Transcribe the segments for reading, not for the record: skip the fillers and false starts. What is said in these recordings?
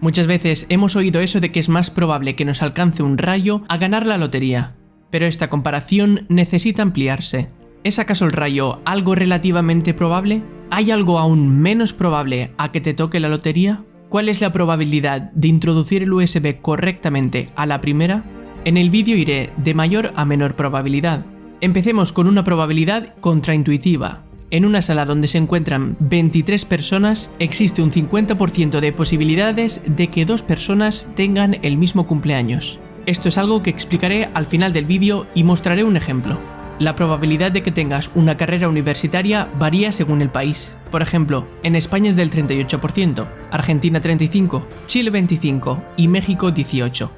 Muchas veces hemos oído eso de que es más probable que nos alcance un rayo a ganar la lotería, pero esta comparación necesita ampliarse. ¿Es acaso el rayo algo relativamente probable? ¿Hay algo aún menos probable a que te toque la lotería? ¿Cuál es la probabilidad de introducir el USB correctamente a la primera? En el vídeo iré de mayor a menor probabilidad. Empecemos con una probabilidad contraintuitiva. En una sala donde se encuentran 23 personas, existe un 50% de posibilidades de que 2 personas tengan el mismo cumpleaños. Esto es algo que explicaré al final del vídeo y mostraré un ejemplo. La probabilidad de que tengas una carrera universitaria varía según el país. Por ejemplo, en España es del 38%, Argentina 35%, Chile 25% y México 18%.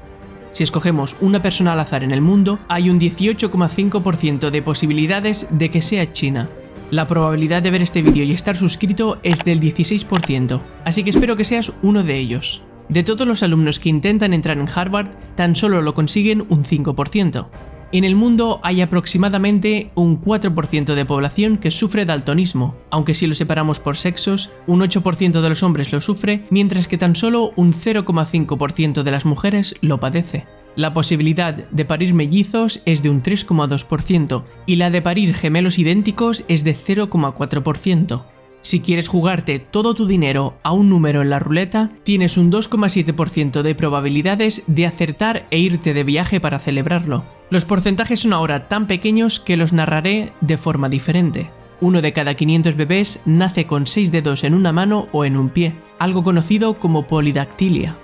Si escogemos una persona al azar en el mundo, hay un 18,5% de posibilidades de que sea China. La probabilidad de ver este vídeo y estar suscrito es del 16%, así que espero que seas uno de ellos. De todos los alumnos que intentan entrar en Harvard, tan solo lo consiguen un 5%. En el mundo hay aproximadamente un 4% de población que sufre daltonismo, aunque si lo separamos por sexos, un 8% de los hombres lo sufre, mientras que tan solo un 0,5% de las mujeres lo padece. La posibilidad de parir mellizos es de un 3,2% y la de parir gemelos idénticos es de 0,4%. Si quieres jugarte todo tu dinero a un número en la ruleta, tienes un 2,7% de probabilidades de acertar e irte de viaje para celebrarlo. Los porcentajes son ahora tan pequeños que los narraré de forma diferente. Uno de cada 500 bebés nace con 6 dedos en una mano o en un pie, algo conocido como polidactilia.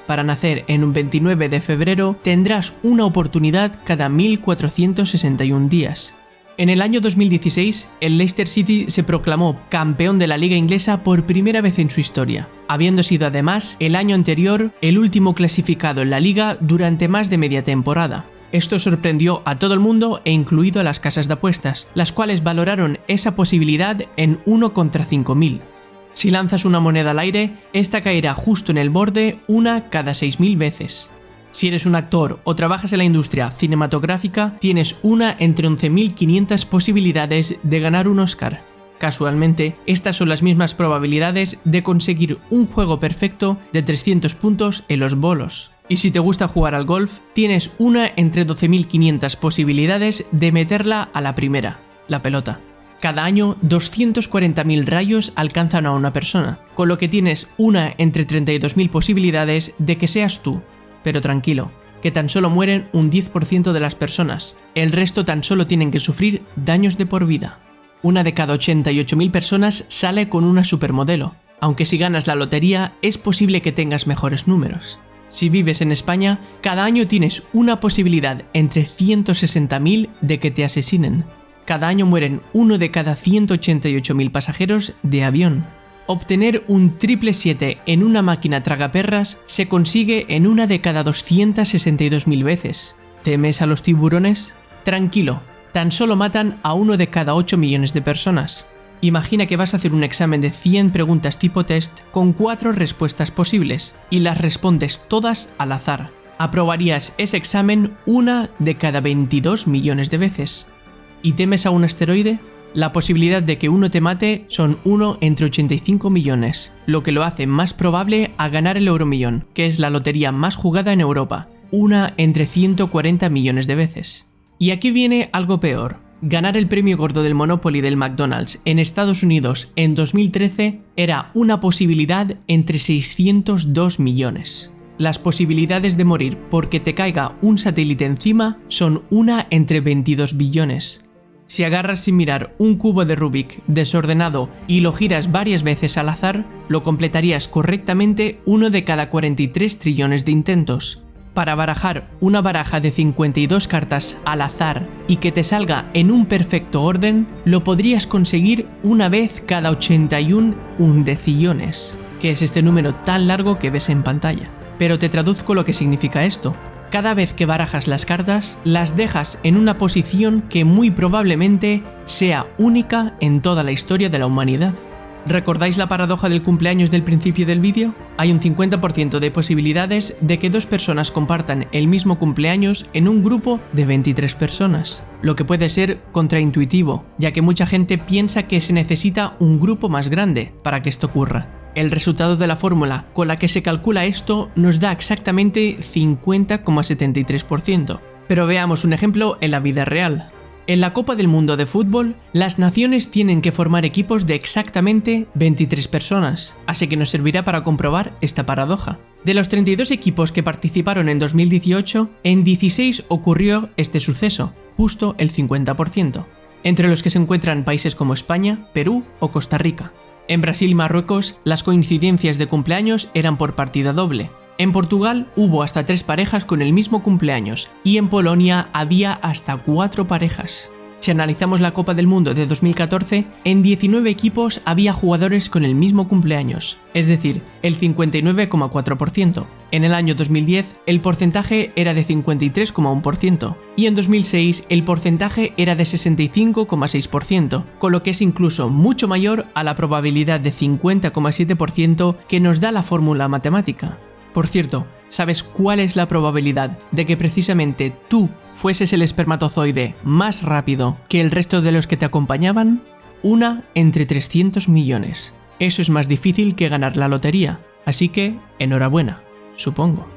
Para nacer en un 29 de febrero tendrás una oportunidad cada 1461 días. En el año 2016, el Leicester City se proclamó campeón de la liga inglesa por primera vez en su historia, habiendo sido además el año anterior el último clasificado en la liga durante más de media temporada. Esto sorprendió a todo el mundo e incluido a las casas de apuestas, las cuales valoraron esa posibilidad en 1 contra 5.000. Si lanzas una moneda al aire, esta caerá justo en el borde una cada 6.000 veces. Si eres un actor o trabajas en la industria cinematográfica, tienes una entre 11.500 posibilidades de ganar un Oscar. Casualmente, estas son las mismas probabilidades de conseguir un juego perfecto de 300 puntos en los bolos. Y si te gusta jugar al golf, tienes una entre 12.500 posibilidades de meterla a la primera, la pelota. Cada año, 240.000 rayos alcanzan a una persona, con lo que tienes una entre 32.000 posibilidades de que seas tú. Pero tranquilo, que tan solo mueren un 10% de las personas, el resto tan solo tienen que sufrir daños de por vida. Una de cada 88.000 personas sale con una supermodelo, aunque si ganas la lotería es posible que tengas mejores números. Si vives en España, cada año tienes una posibilidad entre 160.000 de que te asesinen. Cada año mueren uno de cada 188.000 pasajeros de avión. Obtener un 777 en una máquina tragaperras se consigue en una de cada 262.000 veces. ¿Temes a los tiburones? Tranquilo, tan solo matan a uno de cada 8 millones de personas. Imagina que vas a hacer un examen de 100 preguntas tipo test con 4 respuestas posibles y las respondes todas al azar. Aprobarías ese examen una de cada 22 millones de veces. ¿Y temes a un asteroide? La posibilidad de que uno te mate son 1 entre 85 millones, lo que lo hace más probable a ganar el Euromillón, que es la lotería más jugada en Europa, una entre 140 millones de veces. Y aquí viene algo peor. Ganar el premio gordo del Monopoly del McDonald's en Estados Unidos en 2013 era una posibilidad entre 602 millones. Las posibilidades de morir porque te caiga un satélite encima son una entre 22 billones. Si agarras sin mirar un cubo de Rubik desordenado y lo giras varias veces al azar, lo completarías correctamente uno de cada 43 trillones de intentos. Para barajar una baraja de 52 cartas al azar y que te salga en un perfecto orden, lo podrías conseguir una vez cada 81 undecillones, que es este número tan largo que ves en pantalla. Pero te traduzco lo que significa esto. Cada vez que barajas las cartas, las dejas en una posición que muy probablemente sea única en toda la historia de la humanidad. ¿Recordáis la paradoja del cumpleaños del principio del vídeo? Hay un 50% de posibilidades de que 2 personas compartan el mismo cumpleaños en un grupo de 23 personas, lo que puede ser contraintuitivo, ya que mucha gente piensa que se necesita un grupo más grande para que esto ocurra. El resultado de la fórmula con la que se calcula esto nos da exactamente 50,73%. Pero veamos un ejemplo en la vida real. En la Copa del Mundo de fútbol, las naciones tienen que formar equipos de exactamente 23 personas, así que nos servirá para comprobar esta paradoja. De los 32 equipos que participaron en 2018, en 16 ocurrió este suceso, justo el 50%, entre los que se encuentran países como España, Perú o Costa Rica. En Brasil y Marruecos, las coincidencias de cumpleaños eran por partida doble. En Portugal hubo hasta 3 parejas con el mismo cumpleaños y en Polonia había hasta 4 parejas. Si analizamos la Copa del Mundo de 2014, en 19 equipos había jugadores con el mismo cumpleaños, es decir, el 59,4%. En el año 2010 el porcentaje era de 53,1% y en 2006 el porcentaje era de 65,6%, con lo que es incluso mucho mayor a la probabilidad de 50,7% que nos da la fórmula matemática. Por cierto, ¿sabes cuál es la probabilidad de que precisamente tú fueses el espermatozoide más rápido que el resto de los que te acompañaban? 1 entre 300 millones. Eso es más difícil que ganar la lotería, así que enhorabuena, supongo.